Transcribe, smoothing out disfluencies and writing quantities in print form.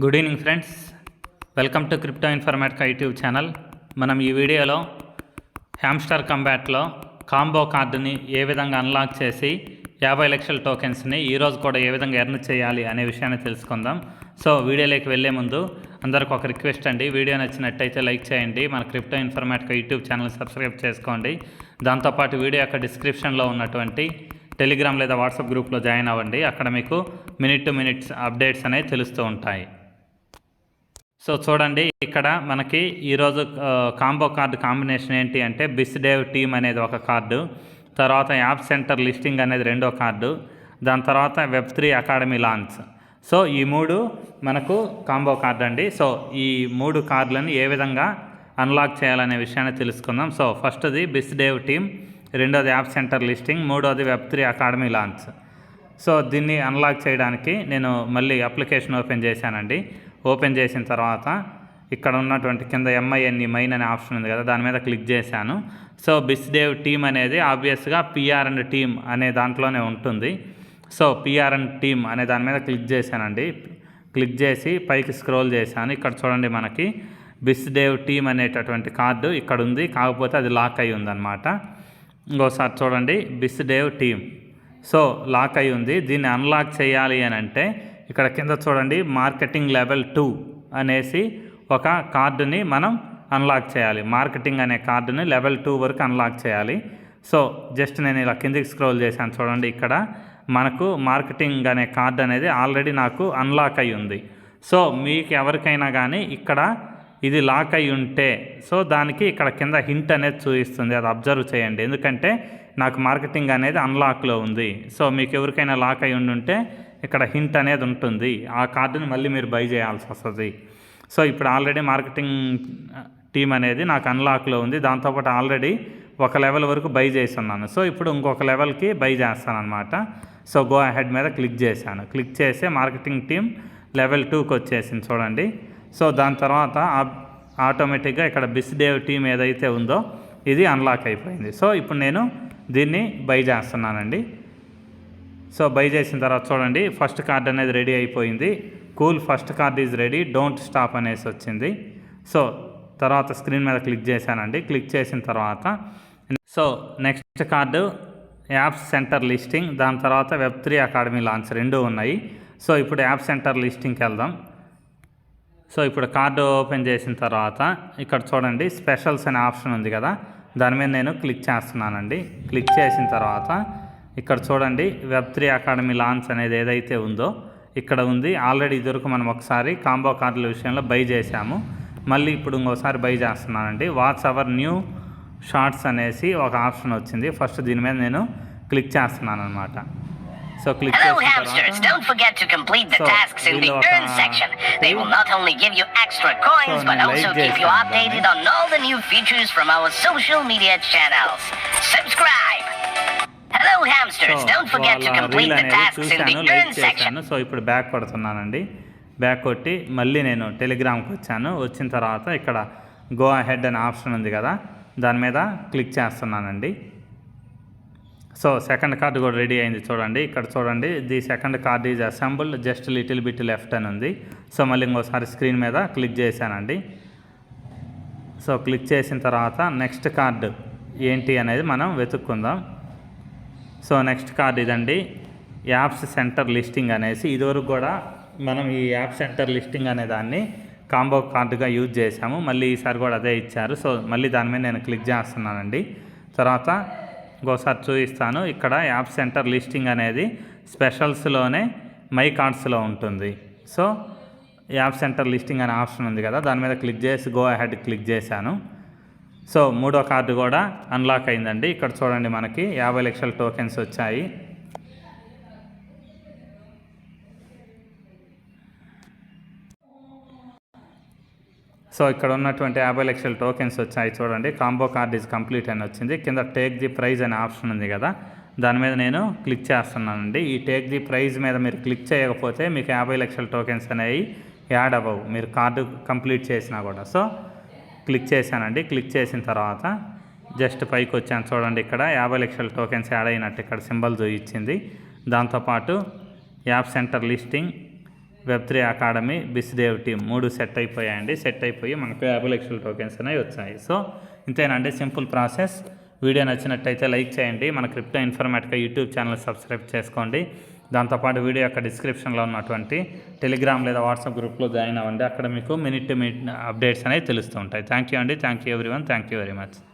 Good evening friends, welcome to crypto informatica YouTube channel. మనం ఈ వీడియోలో హ్యామ్స్టర్ కంబాట్లో కాంబో కార్డుని ఏ విధంగా అన్లాక్ చేసి 50 లక్షల టోకెన్స్ని ఈరోజు కూడా ఏ విధంగా ఎర్న్ చేయాలి అనే విషయాన్ని తెలుసుకుందాం. సో వీడియోలోకి వెళ్ళే ముందు అందరికి ఒక రిక్వెస్ట్ అండి, వీడియో నచ్చినట్టయితే లైక్ చేయండి, మన crypto informatica YouTube channel subscribe చేసుకోండి. దాంతోపాటు వీడియో యొక్క డిస్క్రిప్షన్లో ఉన్నటువంటి టెలిగ్రామ్ లేదా వాట్సాప్ గ్రూప్లో జాయిన్ అవ్వండి. అక్కడ మీకు మినిట్ టు మినిట్స్ అప్డేట్స్ అనేవి తెలుస్తూ ఉంటాయి. సో చూడండి, ఇక్కడ మనకి ఈరోజు కాంబో కార్డు కాంబినేషన్ ఏంటి అంటే బిస్డేవ్ టీమ్ అనేది ఒక కార్డు, తర్వాత యాప్ సెంటర్ లిస్టింగ్ అనేది రెండో కార్డు, దాని తర్వాత వెబ్3 అకాడమీ లాంచ్. సో ఈ మూడు మనకు కాంబో కార్డు అండి. సో ఈ మూడు కార్డులను ఏ విధంగా అన్లాక్ చేయాలనే విషయాన్ని తెలుసుకుందాం. సో ఫస్ట్ది బిస్డేవ్ టీమ్, రెండోది యాప్ సెంటర్ లిస్టింగ్, మూడోది వెబ్3 అకాడమీ లాంచ్. సో దీన్ని అన్లాక్ చేయడానికి నేను మళ్ళీ అప్లికేషన్ ఓపెన్ చేశానండి. ఓపెన్ చేసిన తర్వాత ఇక్కడ ఉన్నటువంటి కింద MINE మైన్ అనే ఆప్షన్ ఉంది కదా, దాని మీద క్లిక్ చేశాను. సో బిస్డేవ్ టీమ్ అనేది ఆబ్వియస్గా PR అండ్ టీమ్ అనే దాంట్లోనే ఉంటుంది. సో PR అండ్ టీమ్ అనే దాని మీద క్లిక్ చేశానండి. క్లిక్ చేసి పైకి స్క్రోల్ చేశాను. ఇక్కడ చూడండి, మనకి బిస్డేవ్ టీమ్ అనేటటువంటి కార్డు ఇక్కడ ఉంది, కాకపోతే అది లాక్ అయి ఉందన్నమాట. ఇంకోసారి చూడండి, బిస్డేవ్ టీమ్ సో లాక్ అయి ఉంది. దీన్ని అన్లాక్ చేయాలి అని అంటే ఇక్కడ కింద చూడండి, మార్కెటింగ్ లెవెల్ 2 అనేసి ఒక కార్డుని మనం అన్లాక్ చేయాలి. మార్కెటింగ్ అనే కార్డుని లెవెల్ 2 వరకు అన్లాక్ చేయాలి. సో జస్ట్ నేను ఇలా కిందికి స్క్రోల్ చేశాను. చూడండి, ఇక్కడ మనకు మార్కెటింగ్ అనే కార్డు అనేది ఆల్రెడీ నాకు అన్లాక్ అయి ఉంది. సో మీకు ఎవరికైనా కానీ ఇక్కడ ఇది లాక్ అయి ఉంటే సో దానికి ఇక్కడ కింద హింట్ అనేది చూపిస్తుంది, అది అబ్జర్వ్ చేయండి. ఎందుకంటే నాకు మార్కెటింగ్ అనేది అన్లాక్లో ఉంది. సో మీకు ఎవరికైనా లాక్ అయి ఉంటే ఇక్కడ హింట్ అనేది ఉంటుంది, ఆ కార్డుని మళ్ళీ మీరు బై చేయాల్సి వస్తుంది. సో ఇప్పుడు ఆల్రెడీ మార్కెటింగ్ టీమ్ అనేది నాకు అన్లాక్లో ఉంది. దాంతోపాటు ఆల్రెడీ ఒక లెవెల్ వరకు బై చేసి ఉన్నాను. సో ఇప్పుడు ఇంకొక లెవెల్కి బై చేస్తాను అనమాట. సో గో అహెడ్ మీద క్లిక్ చేశాను. క్లిక్ చేసి మార్కెటింగ్ టీమ్ లెవెల్ 2కి వచ్చేసింది చూడండి. సో దాని తర్వాత ఆటోమేటిక్గా ఇక్కడ బిస్డేవ్ టీమ్ ఏదైతే ఉందో ఇది అన్లాక్ అయిపోయింది. సో ఇప్పుడు నేను దీన్ని బై చేస్తున్నానండి. సో బై చేసిన తర్వాత చూడండి, ఫస్ట్ కార్డ్ అనేది రెడీ అయిపోయింది. Cool, first card is ready, don't stop అనేసి వచ్చింది. సో తర్వాత స్క్రీన్ మీద క్లిక్ చేశానండి. క్లిక్ చేసిన తర్వాత so next card app centre listing, దాని తర్వాత వెబ్3 అకాడమీ లాంచ్ రెండు ఉన్నాయి. సో ఇప్పుడు యాప్ సెంటర్ లిస్టింగ్కి వెళ్దాం. సో ఇప్పుడు కార్డు ఓపెన్ చేసిన తర్వాత ఇక్కడ చూడండి, స్పెషల్స్ అనే ఆప్షన్ ఉంది కదా, దాని మీద నేను క్లిక్ చేస్తున్నానండి. క్లిక్ చేసిన తర్వాత ఇక్కడ చూడండి, వెబ్3 అకాడమీ లాంచ్ అనేది ఏదైతే ఉందో ఇక్కడ ఉంది. ఆల్రెడీ ఇదివరకు మనం ఒకసారి కాంబో కార్డుల విషయంలో బై చేశాము, మళ్ళీ ఇప్పుడు ఇంకోసారి బై చేస్తున్నానండి. వాట్స్ అవర్ న్యూ షార్ట్స్ అనేసి ఒక ఆప్షన్ వచ్చింది. ఫస్ట్ దీని మీద నేను క్లిక్ చేస్తున్నాను అనమాట. సో క్లిక్ చేసిన సో ఇప్పుడు బ్యాక్ కొడుతున్నానండి. బ్యాక్ కొట్టి మళ్ళీ నేను టెలిగ్రామ్కి వచ్చాను. వచ్చిన తర్వాత ఇక్కడ గో అహెడ్ అనే ఆప్షన్ ఉంది కదా, దాని మీద క్లిక్ చేస్తున్నానండి. సో సెకండ్ కార్డు కూడా రెడీ అయింది చూడండి. ఇక్కడ చూడండి, the second card is assembled, just little bit left అని ఉంది. సో మళ్ళీ ఇంకోసారి స్క్రీన్ మీద క్లిక్ చేశానండి. సో క్లిక్ చేసిన తర్వాత నెక్స్ట్ కార్డు ఏంటి అనేది మనం వెతుక్కుందాం. సో నెక్స్ట్ కార్డ్ ఇదండి, యాప్స్ సెంటర్ లిస్టింగ్ అనేసి. ఇదివరకు కూడా మనం ఈ యాప్ సెంటర్ లిస్టింగ్ అనే దాన్ని కాంబో కార్డుగా యూజ్ చేసాము, మళ్ళీ ఈసారి కూడా అదే ఇచ్చారు. సో మళ్ళీ దాని మీద నేను క్లిక్ చేస్తున్నానండి. తర్వాత ఇంకోసారి చూపిస్తాను. ఇక్కడ యాప్ సెంటర్ లిస్టింగ్ అనేది స్పెషల్స్లోనే మై కార్డ్స్లో ఉంటుంది. సో యాప్ సెంటర్ లిస్టింగ్ అనే ఆప్షన్ ఉంది కదా, దాని మీద క్లిక్ చేసి గో అహెడ్ క్లిక్ చేశాను. సో మూడో కార్డు కూడా అన్లాక్ అయిందండి. ఇక్కడ చూడండి, మనకి 50 లక్షల టోకెన్స్ వచ్చాయి. సో ఇక్కడ ఉన్నటువంటి 50 లక్షల టోకెన్స్ వచ్చాయి చూడండి. కాంబో కార్డ్ ఈజ్ కంప్లీట్ అని వచ్చింది. కింద టేక్ ది ప్రైజ్ అనే ఆప్షన్ ఉంది కదా, దాని మీద నేను క్లిక్ చేస్తున్నానండి. ఈ టేక్ ది ప్రైజ్ మీద మీరు క్లిక్ చేయకపోతే మీకు 50 లక్షల టోకెన్స్ అనేవి యాడ్ అవ్వవు, మీరు కార్డు కంప్లీట్ చేసినా కూడా. సో క్లిక్ చేశానండి. క్లిక్ చేసిన తర్వాత జస్ట్ పైకి వచ్చాను చూడండి, ఇక్కడ 50 లక్షల టోకెన్స్ యాడ్ అయినట్టు ఇక్కడ సింబల్ చూపించింది. దాంతోపాటు యాప్ సెంటర్ లిస్టింగ్ వెబ్3 అకాడమీ, బిస్దేవ్ టీమ్ 3 సెట్ అయిపోయాయండి. సెట్ అయిపోయి మనకు 50 లక్షల టోకెన్స్ అనేవి వచ్చాయి. సో ఇంతేనండి, సింపుల్ ప్రాసెస్. వీడియో నచ్చినట్టయితే లైక్ చేయండి. మన crypto informatica YouTube channel subscribe చేసుకోండి. దాంతోపాటు వీడియో యొక్క డిస్క్రిప్షన్లో ఉన్నటువంటి టెలిగ్రామ్ లేదా వాట్సాప్ గ్రూప్లో జాయిన్ అవ్వండి. అక్కడ మీకు మినిట్ టు మినిట్ అప్డేట్స్ అనేవి తెలుస్తూ ఉంటాయి. థ్యాంక్ యూ అండి. Thank you everyone. Thank you very much.